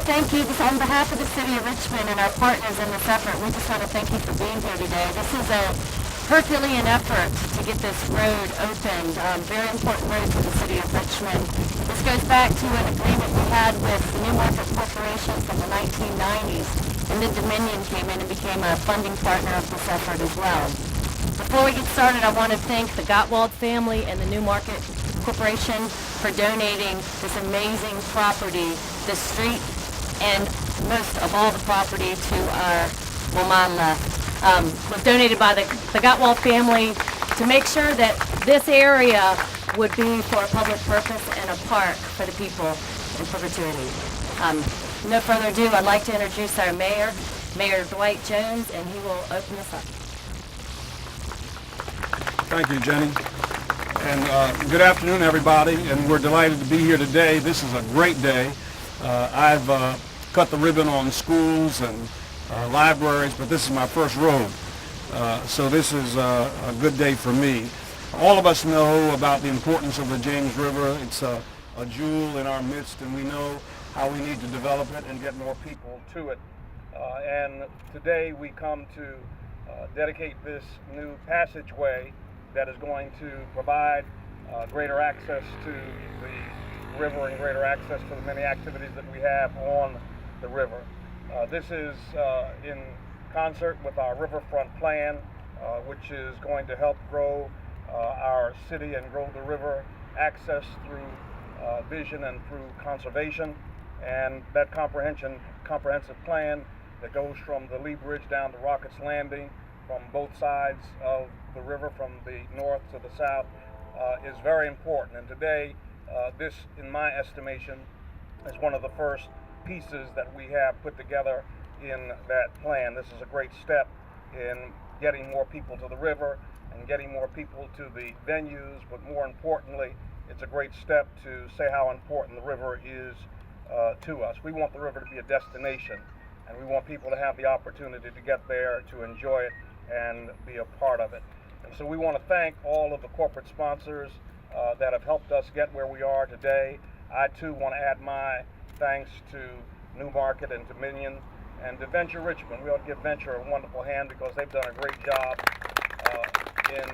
thank you, on behalf of the City of Richmond and our partners in this effort, we just want to thank you for being here today. This is a Herculean effort to get this road opened, very important road for the City of Richmond. This goes back to an agreement we had with the Newmarket Corporation from the 1990s, and then Dominion came in and became a funding partner of this effort as well. Before we get started, I want to thank the Gottwald family and the Newmarket Corporation for donating this amazing property, the street, and most of all the property to our Womanda. Was donated by the Gottwald family to make sure that this area would be for a public purpose and a park for the people in perpetuity. No further ado, I'd like to introduce our mayor, Mayor Dwight Jones, and he will open us up. Thank you, Jenny. And good afternoon, everybody. And we're delighted to be here today. This is a great day. I've cut the ribbon on schools and libraries, but this is my first road. So this is a good day for me. All of us know about the importance of the James River. It's a jewel in our midst, and we know how we need to develop it and get more people to it. And today we come to dedicate this new passageway that is going to provide greater access to the river and greater access to the many activities that we have on the river. This is in concert with our riverfront plan, which is going to help grow our city and grow the river access through vision and through conservation. And that comprehensive plan that goes from the Lee Bridge down to Rockets Landing, from both sides of the river, from the north to the south, is very important. And today, this, in my estimation, is one of the first pieces that we have put together in that plan. This is a great step in getting more people to the river and getting more people to the venues, but more importantly, it's a great step to say how important the river is to us. We want the river to be a destination, and we want people to have the opportunity to get there, to enjoy it, and be a part of it. And so we want to thank all of the corporate sponsors that have helped us get where we are today. I too want to add my thanks to Newmarket and Dominion, and to Venture Richmond. We ought to give Venture a wonderful hand because they've done a great job in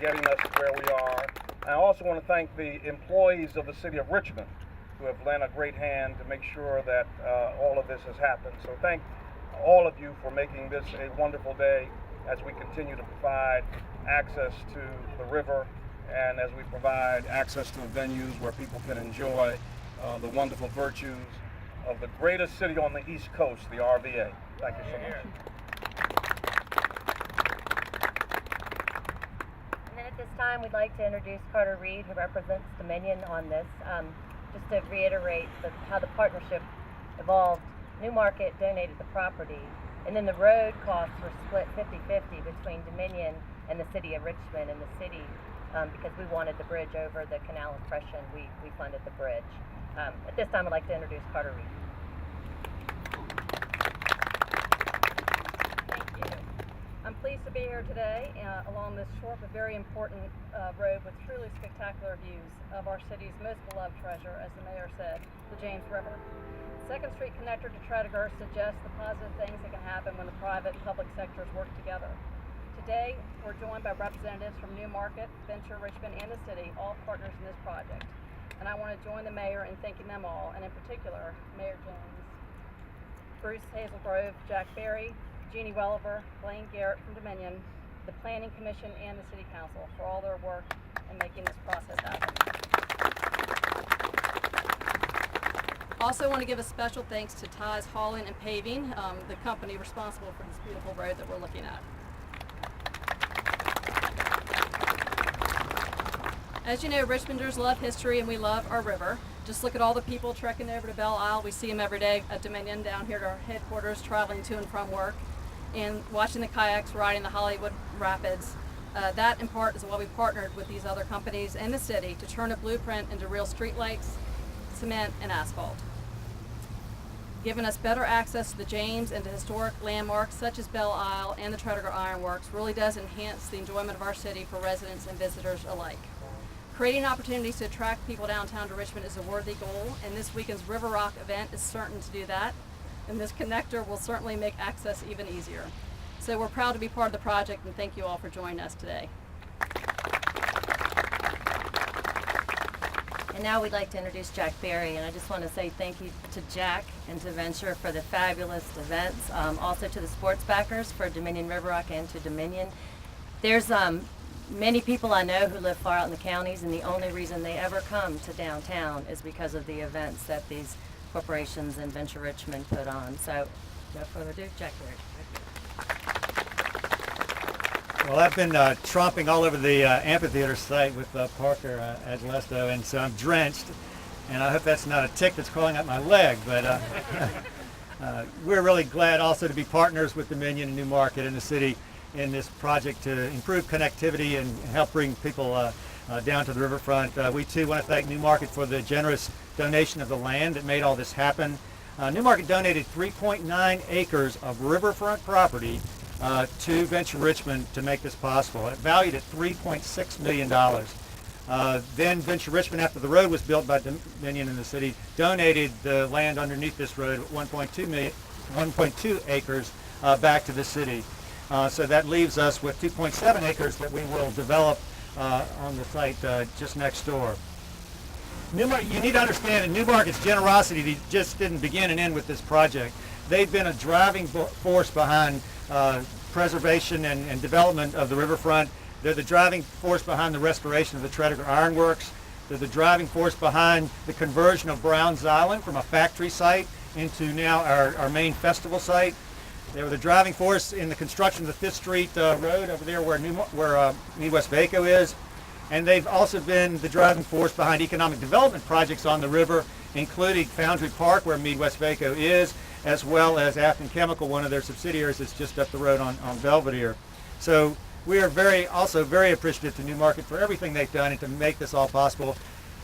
getting us where we are. I also want to thank the employees of the City of Richmond who have lent a great hand to make sure that all of this has happened. So thank all of you for making this a wonderful day as we continue to provide access to the river and as we provide access to the venues where people can enjoy the wonderful virtues of the greatest city on the East Coast, the RVA. Thank you so much. And then at this time, we'd like to introduce Carter Reed, who represents Dominion on this. Just to reiterate how the partnership evolved, Newmarket donated the property, and then the road costs were split 50-50 between Dominion and the City of Richmond. And the city, because we wanted the bridge over the canal impression, we funded the bridge. At this time, I'd like to introduce Carter Reed. Thank you. I'm pleased to be here today along this short but very important road with truly spectacular views of our city's most beloved treasure, as the mayor said, the James River. Second Street connector to Tredegar suggests the positive things that can happen when the private and public sectors work together. Today, we're joined by representatives from Newmarket, Venture, Richmond, and the city, all partners in this project. And I want to join the mayor in thanking them all, and in particular, Mayor Jones, Bruce Hazelgrove, Jack Berry, Jeannie Welliver, Blaine Garrett from Dominion, the Planning Commission, and the City Council for all their work in making this process happen. Also want to give a special thanks to Ties Hauling and Paving, the company responsible for this beautiful road that we're looking at. As you know, Richmonders love history and we love our river. Just look at all the people trekking over to Belle Isle. We see them every day at Dominion down here to our headquarters, traveling to and from work, and watching the kayaks riding the Hollywood Rapids. That in part is why we partnered with these other companies and the city to turn a blueprint into real streetlights, cement, and asphalt. Giving us better access to the James and to historic landmarks such as Belle Isle and the Tredegar Ironworks really does enhance the enjoyment of our city for residents and visitors alike. Creating opportunities to attract people downtown to Richmond is a worthy goal, and this weekend's River Rock event is certain to do that, and this connector will certainly make access even easier. So we're proud to be part of the project, and thank you all for joining us today. And now we'd like to introduce Jack Berry, and I just want to say thank you to Jack and to Venture for the fabulous events, also to the sports backers for Dominion River Rock and to Dominion. There's many people I know who live far out in the counties, and the only reason they ever come to downtown is because of the events that these corporations and Venture Richmond put on. So, no further ado, Jack Berry. Well, I've been tromping all over the amphitheater site with Parker Adlesto, and so I'm drenched, and I hope that's not a tick that's crawling up my leg, but we're really glad also to be partners with Dominion and Newmarket in the city in this project to improve connectivity and help bring people down to the riverfront. We too want to thank Newmarket for the generous donation of the land that made all this happen. Newmarket donated 3.9 acres of riverfront property to Venture Richmond to make this possible. It valued at $3.6 million. Then Venture Richmond, after the road was built by Dominion in the city, donated the land underneath this road, 1.2 acres, back to the city. So that leaves us with 2.7 acres that we will develop on the site just next door. You need to understand that Newmarket's generosity just didn't begin and end with this project. They've been a driving force behind preservation and development of the riverfront. They're the driving force behind the restoration of the Tredegar Iron Works. They're the driving force behind the conversion of Browns Island from a factory site into now our main festival site. They were the driving force in the construction of the 5th Street Road over there where Midwest Vaco is. And they've also been the driving force behind economic development projects on the river, including Foundry Park, where Midwest Vaco is, as well as Afton Chemical, one of their subsidiaries that's just up the road on Belvedere. So we are also very appreciative to Newmarket for everything they've done and to make this all possible.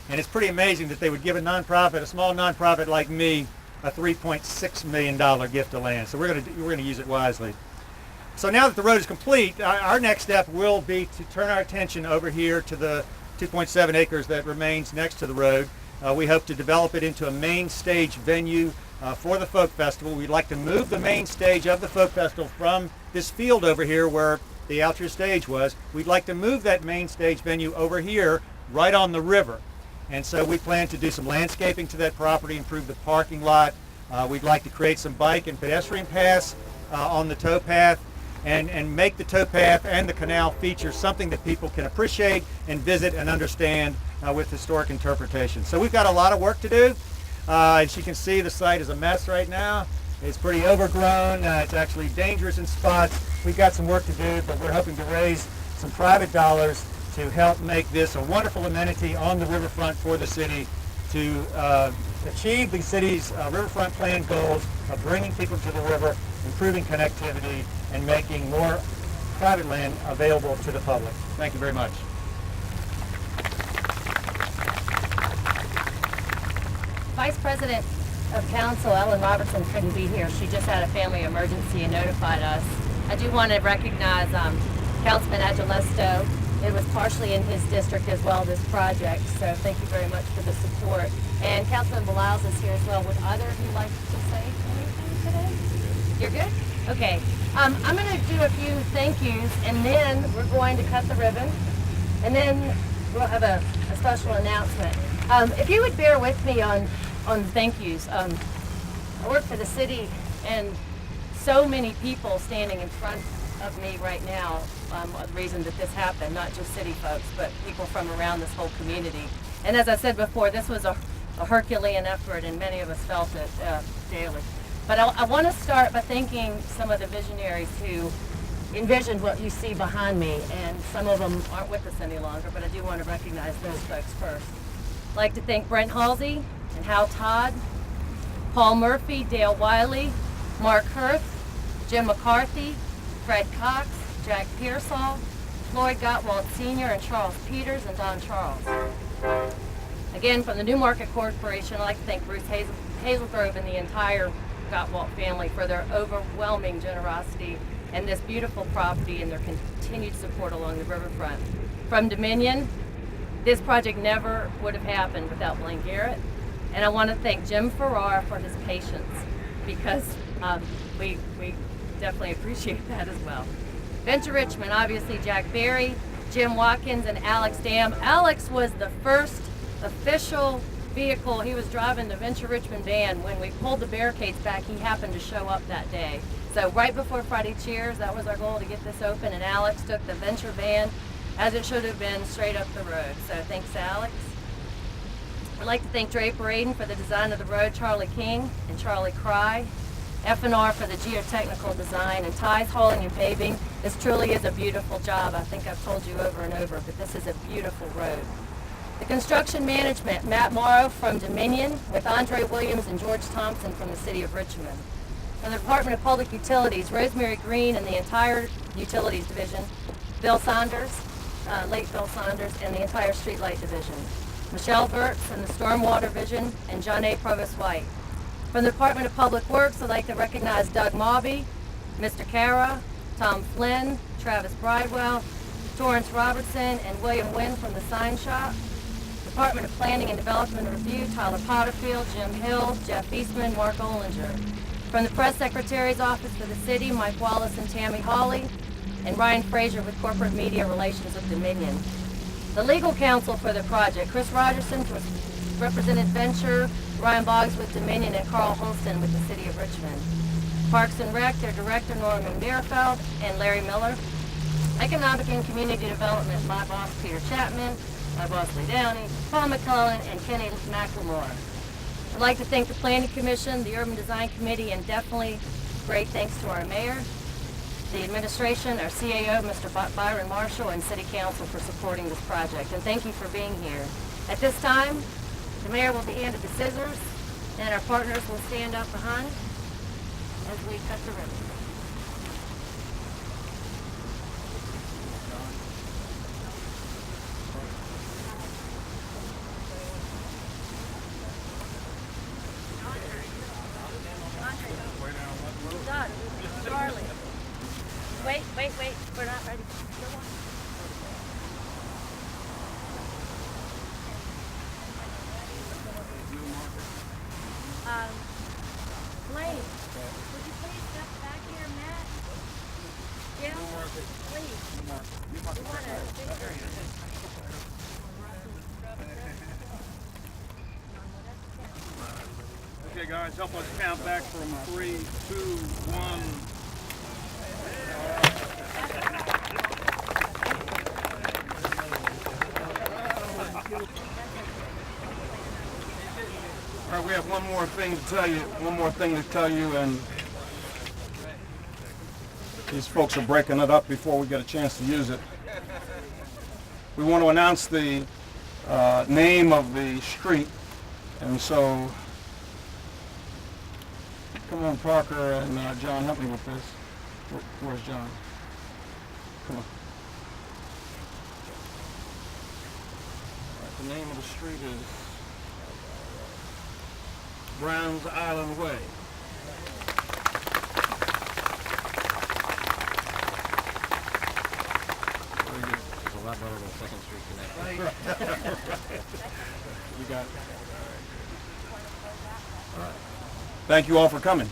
And it's pretty amazing that they would give a small nonprofit like me, a $3.6 million gift of land. So we're going to use it wisely. So now that the road is complete, our next step will be to turn our attention over here to the 2.7 acres that remains next to the road. We hope to develop it into a main stage venue for the Folk Festival. We'd like to move the main stage of the Folk Festival from this field over here where the outdoor stage was. We'd like to move that main stage venue over here right on the river. And so we plan to do some landscaping to that property, improve the parking lot. We'd like to create some bike and pedestrian paths on the towpath and make the towpath and the canal feature something that people can appreciate and visit and understand with historic interpretation. So we've got a lot of work to do. As you can see, the site is a mess right now. It's pretty overgrown. It's actually dangerous in spots. We've got some work to do, but we're hoping to raise some private dollars to help make this a wonderful amenity on the riverfront for the city to achieve the city's riverfront plan goals of bringing people to the river, improving connectivity, and making more private land available to the public. Thank you very much. Vice President of Council, Ellen Robertson, couldn't be here. She just had a family emergency and notified us. I do want to recognize Councilman Agelesto. It was partially in his district as well, this project, so thank you very much for the support. And Councilman Beliles is here as well. Would either of you like to say anything today? You're good? Okay. I'm going to do a few thank yous, and then we're going to cut the ribbon, and then we'll have a special announcement. If you would bear with me on thank yous. I work for the city, and so many people standing in front of me right now are the reason that this happened, not just city folks, but people from around this whole community. And as I said before, this was a Herculean effort, and many of us felt it daily. But I want to start by thanking some of the visionaries who envisioned what you see behind me, and some of them aren't with us any longer, but I do want to recognize those folks first. I'd like to thank Brent Halsey and Hal Todd, Paul Murphy, Dale Wiley, Mark Hirth, Jim McCarthy, Fred Cox, Jack Pearsall, Floyd Gottwald Sr., and Charles Peters, and Don Charles. Again, from the Newmarket Corporation, I'd like to thank Bruce Hazelgrove and the entire Gottwald family for their overwhelming generosity and this beautiful property and their continued support along the riverfront. From Dominion, This project never would have happened without Blaine Garrett. And I want to thank Jim Farrar for his patience, because we definitely appreciate that as well. Venture Richmond, obviously Jack Berry, Jim Watkins, and Alex Dam. Alex was the first official vehicle. He was driving the Venture Richmond van. When we pulled the barricades back, he happened to show up that day. So right before Friday Cheers, that was our goal, to get this open, and Alex took the Venture van, as it should have been, straight up the road. So thanks, Alex. I'd like to thank Draper Aiden for the design of the road, Charlie King and Charlie Cry, F&R for the geotechnical design, and Ties Hauling and Paving. This truly is a beautiful job. I think I've told you over and over, but this is a beautiful road. The construction management, Matt Morrow from Dominion, with Andre Williams and George Thompson from the City of Richmond. From the Department of Public Utilities, Rosemary Green and the entire Utilities Division, Bill Saunders, late Bill Saunders, and the entire Streetlight Division. Michelle Burtz and the Stormwater Division, and John A. Provost White. From the Department of Public Works, I'd like to recognize Doug Mawby, Mr. Cara, Tom Flynn, Travis Bridewell, Torrance Robertson, and William Wynn from the Sign Shop. Department of Planning and Development Review, Tyler Potterfield, Jim Hill, Jeff Eastman, Mark Olinger. From the Press Secretary's Office for the City, Mike Wallace and Tammy Hawley, and Ryan Frazier with Corporate Media Relations with Dominion. The legal counsel for the project, Chris Rogerson, represented Venture, Ryan Boggs with Dominion, and Carl Holston with the City of Richmond. Parks and Rec, their director, Norman Bierfeld, and Larry Miller. Economic and Community Development, my boss, Peter Chapman, my boss, Lee Downey, Paul McCullen, and Kenny McLemore. I'd like to thank the Planning Commission, the Urban Design Committee, and definitely great thanks to our mayor, the administration, our CAO, Mr. Byron Marshall, and City Council for supporting this project. And thank you for being here. At this time, the mayor will be handed the scissors, and our partners will stand up behind as we cut the ribbon. Charlie. Wait, we're not ready. Go on. Blaine, would you please step back here, Matt? Yeah? Please. We want Okay, guys, help us count back from 3, 2, 1. All right, we have one more thing to tell you, and these folks are breaking it up before we get a chance to use it. We want to announce the name of the street, and so come on, Parker and John, help me with this. Where's John? Come on. All right, the name of the street is Browns Island Way. Very good. It's a lot better than Second Street Connect. You got it. All right. Thank you all for coming.